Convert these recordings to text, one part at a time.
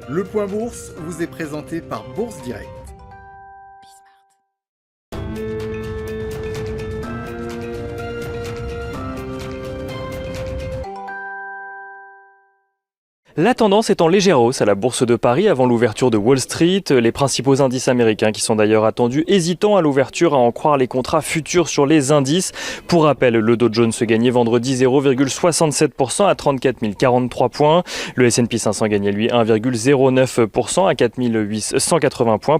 Le point bourse vous est présenté par Bourse Direct. La tendance est en légère hausse à la Bourse de Paris avant l'ouverture de Wall Street. Les principaux indices américains qui sont d'ailleurs attendus hésitants à l'ouverture à en croire les contrats futurs sur les indices. Pour rappel, le Dow Jones se gagnait vendredi 0,67% à 34 043 points. Le S&P 500 gagnait lui 1,09% à 4 880 points.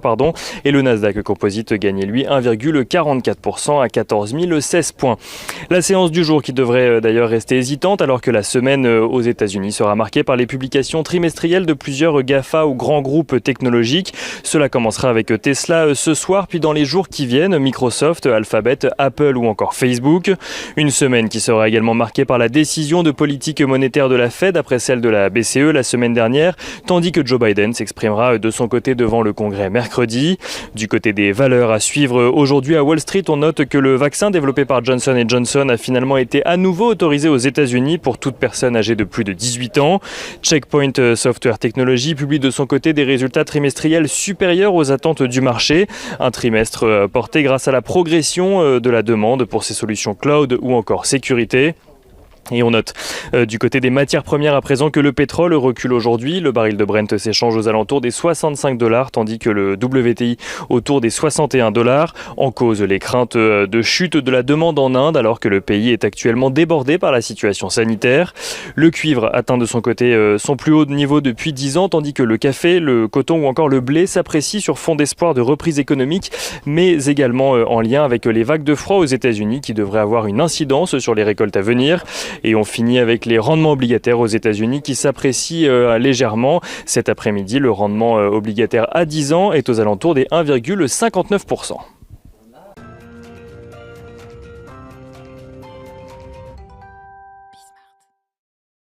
Et le Nasdaq Composite gagnait lui 1,44% à 14 016 points. La séance du jour qui devrait d'ailleurs rester hésitante alors que la semaine aux États-Unis sera marquée par les publications trimestrielles de plusieurs GAFA ou grands groupes technologiques. Cela commencera avec Tesla ce soir, puis dans les jours qui viennent, Microsoft, Alphabet, Apple ou encore Facebook. Une semaine qui sera également marquée par la décision de politique monétaire de la Fed après celle de la BCE la semaine dernière, tandis que Joe Biden s'exprimera de son côté devant le Congrès mercredi. Du côté des valeurs à suivre aujourd'hui à Wall Street, on note que le vaccin développé par Johnson & Johnson a finalement été à nouveau autorisé aux États-Unis pour toute personne âgée de plus de 18 ans. Checkpoint Software Technology publie de son côté des résultats trimestriels supérieurs aux attentes du marché. Un trimestre porté grâce à la progression de la demande pour ses solutions cloud ou encore sécurité. Et on note du côté des matières premières à présent que le pétrole recule aujourd'hui. Le baril de Brent s'échange aux alentours des $65, tandis que le WTI autour des $61. En cause, les craintes de chute de la demande en Inde, alors que le pays est actuellement débordé par la situation sanitaire. Le cuivre atteint de son côté son plus haut niveau depuis 10 ans, tandis que le café, le coton ou encore le blé s'apprécient sur fond d'espoir de reprise économique, mais également en lien avec les vagues de froid aux États-Unis qui devraient avoir une incidence sur les récoltes à venir. Et on finit avec les rendements obligataires aux États-Unis qui s'apprécient légèrement. Cet après-midi, le rendement obligataire à 10 ans est aux alentours des 1,59%.